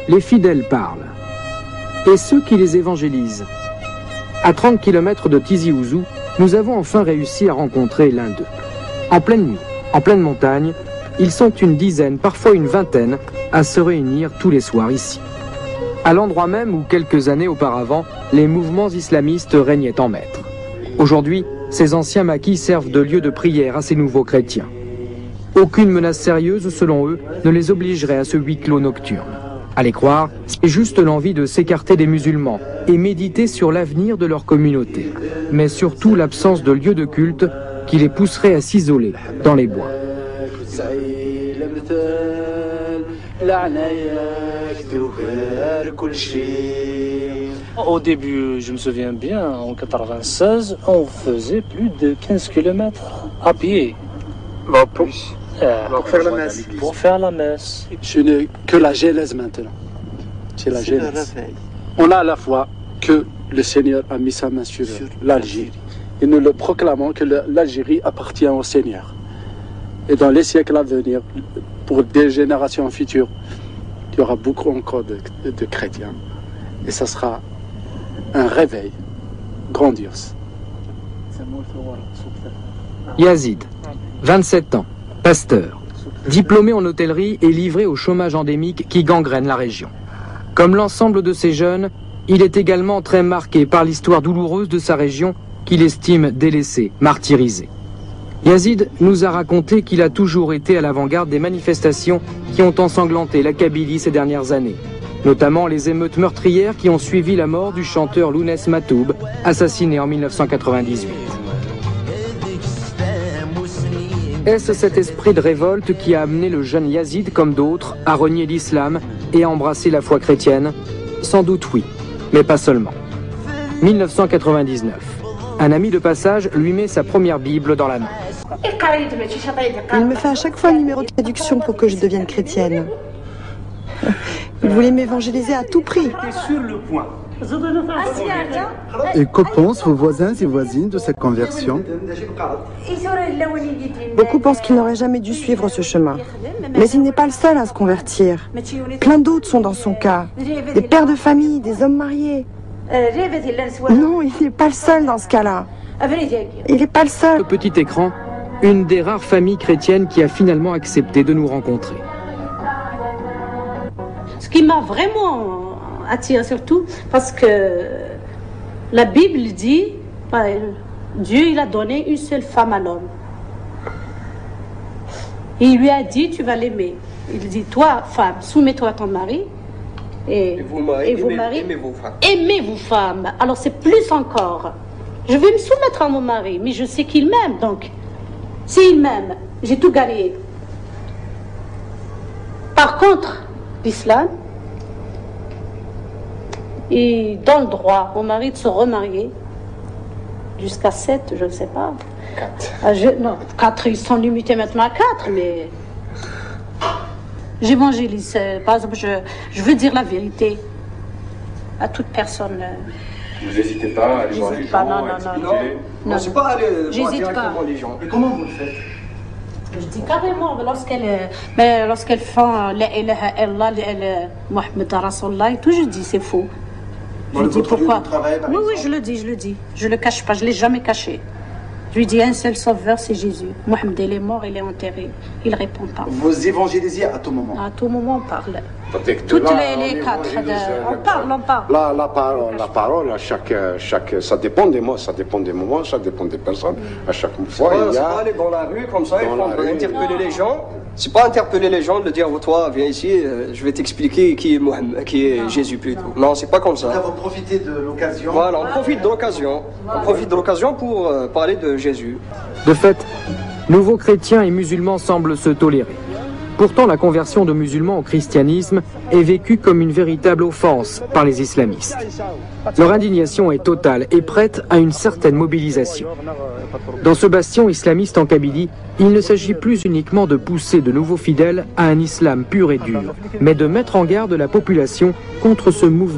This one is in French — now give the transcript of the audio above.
les fidèles parlent. Et ceux qui les évangélisent. À 30 km de Tizi Ouzou, nous avons enfin réussi à rencontrer l'un d'eux. En pleine nuit, en pleine montagne, ils sont une dizaine, parfois une vingtaine, à se réunir tous les soirs ici. À l'endroit même où, quelques années auparavant, les mouvements islamistes régnaient en maître. Aujourd'hui, ces anciens maquis servent de lieu de prière à ces nouveaux chrétiens. Aucune menace sérieuse, selon eux, ne les obligerait à ce huis clos nocturne. À les croire, c'est juste l'envie de s'écarter des musulmans et méditer sur l'avenir de leur communauté. Mais surtout l'absence de lieu de culte qui les pousserait à s'isoler dans les bois. Au début, je me souviens bien, en 96, on faisait plus de 15 km à pied. Pour faire la messe. Pour faire la messe. Ce n'est que la Genèse maintenant. C'est la Genèse. On a à la foi que le Seigneur a mis sa main sur l'Algérie. Et nous le proclamons que l'Algérie appartient au Seigneur. Et dans les siècles à venir, pour des générations futures, il y aura beaucoup encore de chrétiens. Et ça sera un réveil grandiose. Yazid, 27 ans, pasteur, diplômé en hôtellerie et livré au chômage endémique qui gangrène la région. Comme l'ensemble de ces jeunes, il est également très marqué par l'histoire douloureuse de sa région qu'il estime délaissée, martyrisée. Yazid nous a raconté qu'il a toujours été à l'avant-garde des manifestations qui ont ensanglanté la Kabylie ces dernières années, notamment les émeutes meurtrières qui ont suivi la mort du chanteur Lounès Matoub, assassiné en 1998. Est-ce cet esprit de révolte qui a amené le jeune Yazid, comme d'autres, à renier l'islam et à embrasser la foi chrétienne? Sans doute oui, mais pas seulement. 1999. Un ami de passage lui met sa première Bible dans la main. Il me fait à chaque fois un numéro de traduction pour que je devienne chrétienne. Il voulait m'évangéliser à tout prix. Et que pensent vos voisins et voisines de cette conversion? Beaucoup pensent qu'il n'aurait jamais dû suivre ce chemin. Mais il n'est pas le seul à se convertir. Plein d'autres sont dans son cas. Des pères de famille, des hommes mariés. Non, il n'est pas le seul dans ce cas-là. Il n'est pas le seul. Au petit écran, une des rares familles chrétiennes qui a finalement accepté de nous rencontrer. Ce qui m'a vraiment attiré surtout, parce que la Bible dit, Dieu il a donné une seule femme à l'homme. Et il lui a dit, tu vas l'aimer. Il dit, toi, femme, soumets-toi à ton mari. Et vous maris, aimez vos femmes. Alors c'est plus encore. Je vais me soumettre à mon mari, mais je sais qu'il m'aime. Donc, s'il m'aime, j'ai tout gagné. Par contre, l'islam, il donne le droit au mari de se remarier jusqu'à 7, je ne sais pas. 4. Non, 4, ils sont limités maintenant à 4, mais... J'évangélise, par exemple, je veux dire la vérité à toute personne. Vous n'hésitez pas à aller voir les gens, à expliquer? Non, c'est pas aller voir j'hésite pas. les gens. Et comment vous le faites? Je dis carrément, lorsqu'elles font la ilaha illallah, Mohammed Rasulullah et tout, je dis c'est faux. Je dis pourquoi? Oui, je le dis. Je le cache pas, je l'ai jamais caché. Je lui dis un seul sauveur, c'est Jésus. Mohammed, il est mort, il est enterré. Il répond pas. Vous évangélisez à tout moment? À tout moment, on parle. Toutes les 4, on parle. La parole, à chaque, ça dépend des mots, ça dépend des moments, ça dépend des personnes. À chaque fois, il y a... C'est pas aller dans la rue comme ça, il faut interpeller les gens. C'est pas interpeller les gens, de dire, toi, viens ici, je vais t'expliquer qui est Mohammed, qui est Jésus plutôt. Non, c'est pas comme ça. Vous profitez de l'occasion. Voilà, on profite de l'occasion. On profite de l'occasion pour parler de Jésus. De fait, nouveaux chrétiens et musulmans semblent se tolérer. Pourtant, la conversion de musulmans au christianisme est vécue comme une véritable offense par les islamistes. Leur indignation est totale et prête à une certaine mobilisation. Dans ce bastion islamiste en Kabylie, il ne s'agit plus uniquement de pousser de nouveaux fidèles à un islam pur et dur, mais de mettre en garde la population contre ce mouvement.